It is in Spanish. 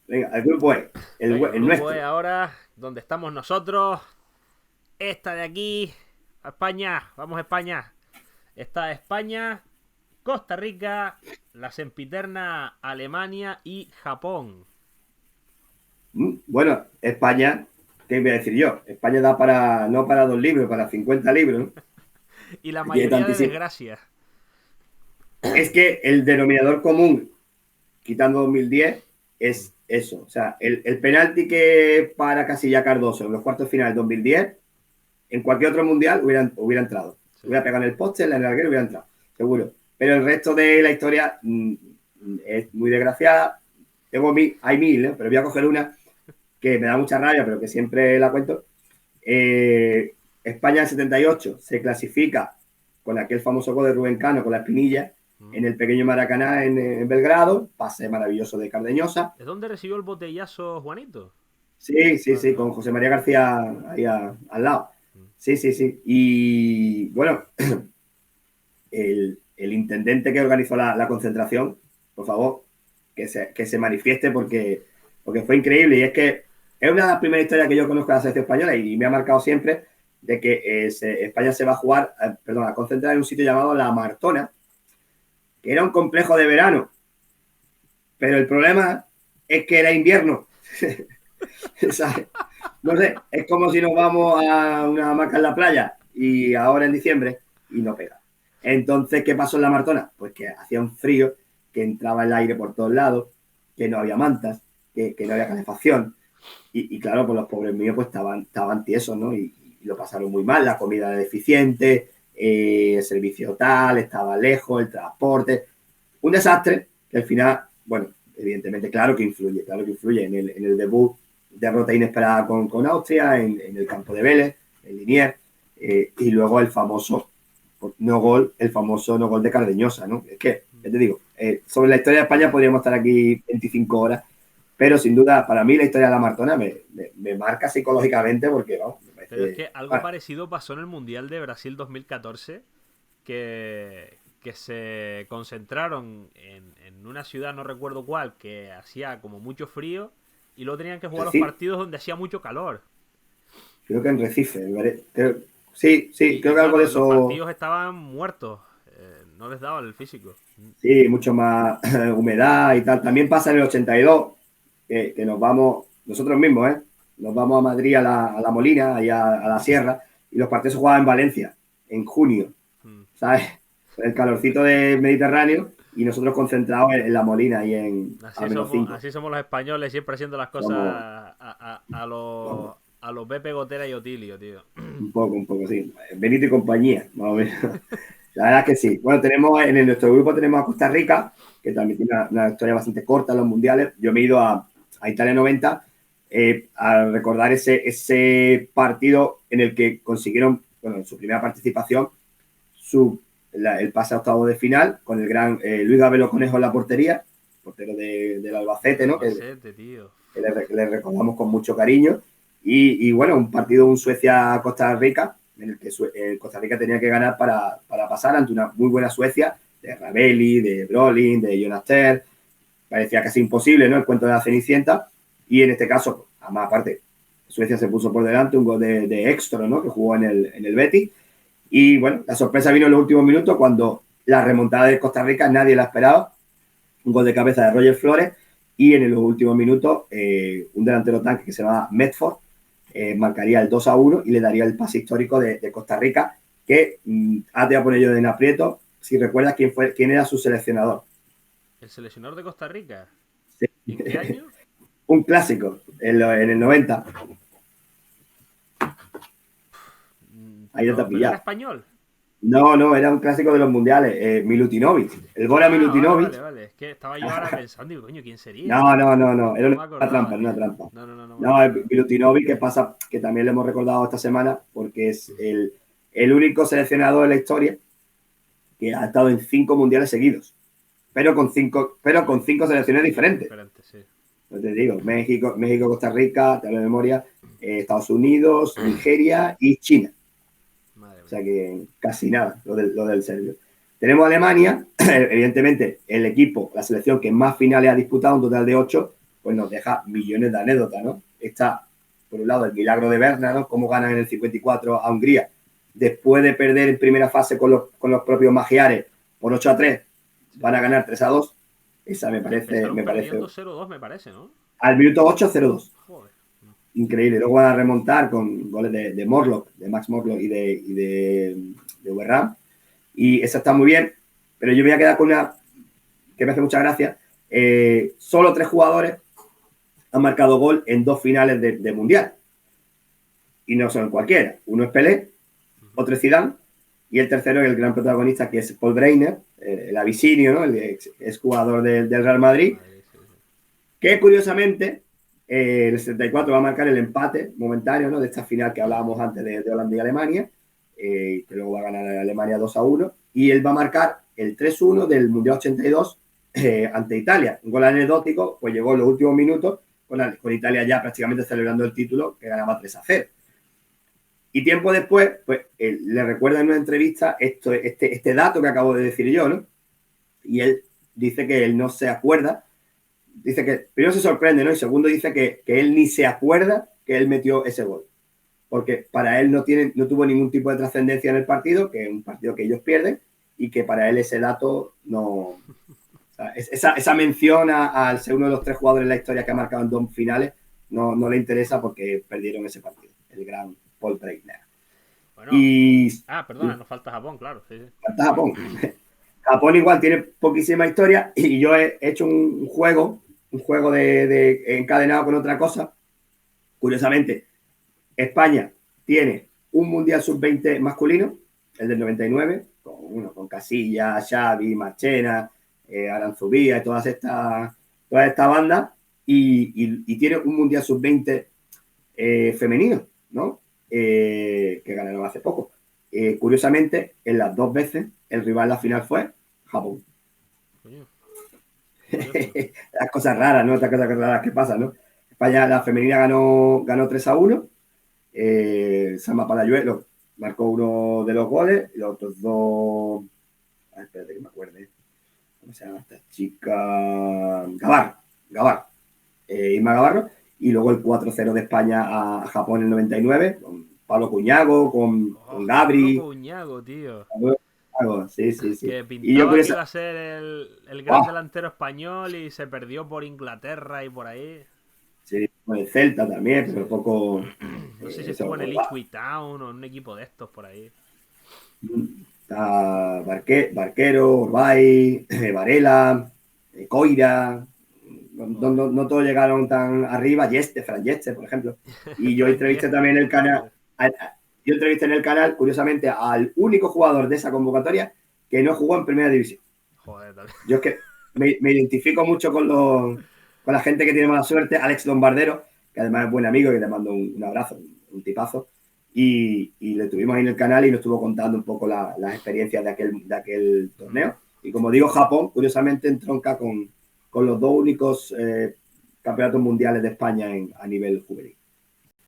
Venga, el grupo E, Venga, el el grupo E nuestro. ahora, donde estamos nosotros. Esta de aquí, a España, vamos a España. Está España, Costa Rica, la sempiterna Alemania y Japón. Bueno, España, ¿qué voy a decir yo? España da para, no para 2 libros, para 50 libros, ¿no? Y la Tiene mayoría de tantísimo. desgracias. Es que el denominador común, quitando 2010, es eso. O sea, el penalti que para Casilla Cardoso en los cuartos finales de 2010, en cualquier otro mundial hubiera entrado. Sí. Hubiera pegado en el poste, en el larguero hubiera entrado, seguro. Pero el resto de la historia es muy desgraciada. Hay mil, ¿eh? Pero voy a coger una que me da mucha rabia, pero que siempre la cuento. España en 78 se clasifica con aquel famoso gol de Rubén Cano con la espinilla en el pequeño Maracaná en Belgrado, pase maravilloso de Cardeñosa. ¿Es donde recibió el botellazo Juanito? Sí, sí, sí, Ajá. con José María García ahí al lado. Sí, sí, sí. Y bueno, el intendente que organizó la concentración, por favor, que se manifieste porque fue increíble. Y es que es una de las primeras historias que yo conozco de la selección española y me ha marcado siempre de que España se va a jugar, perdón, a concentrar en un sitio llamado La Martona, que era un complejo de verano. Pero el problema es que era invierno. ¿Sabes? No sé, es como si nos vamos a una hamaca en la playa y ahora en diciembre y no pega. Entonces, ¿qué pasó en la Martona? Pues que hacía un frío, que entraba el aire por todos lados, que no había mantas, que no había calefacción. Y claro, pues los pobres míos pues estaban tiesos, ¿no? Y lo pasaron muy mal, la comida era deficiente, el servicio tal, estaba lejos, el transporte. Un desastre que al final, bueno, evidentemente, claro que influye en el debut, derrota inesperada con Austria, en el campo de Vélez, en Liniers, y luego el famoso no gol de Cardeñosa, ¿no? Es que, ya te digo, sobre la historia de España podríamos estar aquí 25 horas, pero sin duda, para mí la historia de la Martona me marca psicológicamente porque, vamos, me Pero es parece... que algo Bueno, parecido pasó en el Mundial de Brasil 2014, que se concentraron en una ciudad, no recuerdo cuál, que hacía como mucho frío y luego tenían que jugar los Recife, partidos donde hacía mucho calor. creo que en Recife, sí, sí, creo Y que algo de claro, los eso. partidos estaban muertos, no les daba el físico. Sí, mucho más humedad y tal. También pasa en el 82, que nos vamos, nosotros mismos, ¿eh? Nos vamos a Madrid a la Molina, allá a la Sierra, y los partidos se jugaban en Valencia, en junio, Mm. ¿sabes? Con el calorcito del Mediterráneo y nosotros concentrados en la Molina y a menos 5. Así somos los españolos, siempre haciendo las cosas Somos, somos a los Pepe Gotera y Otilio, tío. un poco, sí. Benito y compañía, más o menos. La verdad es que sí. Bueno, nuestro grupo tenemos a Costa Rica, que también tiene una historia bastante corta en los mundiales. Yo me he ido a Italia 90 a recordar ese partido en el que consiguieron, bueno, en su primera participación, el pase a octavo de final con el gran Luis Gabelo Conejo en la portería, portero del Del Albacete, ¿no? Albacete, tío. Le recordamos con mucho cariño. Bueno, un Suecia-Costa Rica, en el que Costa Rica tenía que ganar para pasar ante una muy buena Suecia, de Ravelli, de Brolin, de Jonas Ter. Parecía casi imposible, ¿no? El cuento de la Cenicienta. Y en este caso, además, aparte, Suecia se puso por delante, un gol de Extra, ¿no? Que jugó en el Betis. Y bueno, la sorpresa vino en los últimos minutos cuando la remontada de Costa Rica nadie la esperaba, un gol de cabeza de Roger Flores y en los últimos minutos un delantero tanque que se llama Medford marcaría el 2-1 y le daría el pase histórico de Costa Rica que te voy a poner yo en aprieto si recuerdas quién era su seleccionador. ¿El seleccionador de Costa Rica? Sí. ¿En qué año? Un clásico en el 90. Ahí ya te ha Pero era pillado. español. No, no, era un clásico de los mundiales. Milutinovic. El gol a Ah, vale, vale, Milutinovic. vale. Es que estaba yo ahora pensando, digo, coño, ¿quién sería? No, no, no, no. Era No me una trampa, acordaba, era una tío. trampa. No me No, acordaba. Milutinovic, que pasa, que también lo hemos recordado esta semana, porque es el único seleccionador de la historia que ha estado en 5 mundiales seguidos, pero con cinco selecciones diferentes. Diferente, sí. No te digo, México, Costa Rica, te hablo de memoria, Estados Unidos, Nigeria y China. Madre O mía. sea que casi nada, lo del serbio. Tenemos Alemania, evidentemente el equipo, la selección que más finales ha disputado, un total de 8, pues nos deja millones de anécdotas, ¿no? Está, por un lado, el milagro de Berna, ¿no? Cómo ganan en el 54 a Hungría, después de perder en primera fase con los propios magiares por 8-3, van a ganar 3-2. Esa me parece... perdiendo 0-2, me parece, ¿no? Al minuto 8, 0-2. Joder. Increíble. Luego van a remontar con goles de Morlock, de Max Morlock y de Werram. Y esa está muy bien, pero yo me voy a quedar con una que me hace mucha gracia. Solo 3 jugadores han marcado gol en 2 finales de Mundial. Y no son cualquiera. Uno es Pelé, otro es Zidane, y el tercero es el gran protagonista, que es Paul Breitner, el abisinio, ¿no? El ex jugador del Real Madrid, que curiosamente en el 74 va a marcar el empate momentáneo, ¿no? De esta final que hablábamos antes de Holanda y Alemania, que luego va a ganar a Alemania 2-1, y él va a marcar el 3-1 del Mundial 82 ante Italia. Un gol anecdótico, pues llegó en los últimos minutos con Italia ya prácticamente celebrando el título, que ganaba 3-0. Y tiempo después, pues le recuerda en una entrevista este dato que acabo de decir yo, ¿no? Y él dice que él no se acuerda. Dice que primero se sorprende, ¿no? Y segundo dice que él ni se acuerda que él metió ese gol. Porque para él no tuvo ningún tipo de trascendencia en el partido, que es un partido que ellos pierden, y que para él ese dato no... O sea, esa mención al ser uno de los 3 jugadores en la historia que ha marcado en 2 finales no le interesa porque perdieron ese partido. El gran Paul Breitner. Bueno, perdona, nos falta Japón, claro. Sí. Falta Japón. Japón igual tiene poquísima historia y yo he hecho un juego de encadenado con otra cosa. Curiosamente, España tiene un Mundial Sub-20 masculino, el del 99, con Casillas, Xavi, Marchena, Aranzubía y todas estas bandas, y tiene un Mundial Sub-20 femenino, ¿no? Que ganaron hace poco. Curiosamente, en las 2 veces, el rival en la final fue Japón. Las cosas raras, ¿no? Estas cosas raras que pasan, ¿no? España, la femenina ganó 3-1. Salma Palayuelo marcó uno de los goles, los otros 2... espérate que me acuerde. ¿Cómo se llama esta chica? Gavar. Irma Gavarro. Y luego el 4-0 de España a Japón en el 99, con Pablo Cuñago, con Gabri. Pablo Cuñago, tío. Sí. Que pintaba y yo que iba a ser el gran delantero español y se perdió por Inglaterra y por ahí. Sí, con el Celta también, pero poco... No sé si estuvo en el Ipswich Town o en un equipo de estos por ahí. Está Barquero, Urbay, Varela, Coira... No todos llegaron tan arriba. Fran Yeste, por ejemplo. Y yo entrevisté también en el canal. Yo entrevisté en el canal, curiosamente, al único jugador de esa convocatoria que no jugó en Primera División. Joder, también. Yo es que me identifico mucho con la gente que tiene mala suerte. Alex Lombardero, que además es buen amigo, que le mando un abrazo, un tipazo. Y le tuvimos ahí en el canal y nos estuvo contando un poco las experiencias de aquel torneo. Y como digo, Japón, curiosamente, entronca con los 2 únicos campeonatos mundiales de España a nivel juvenil.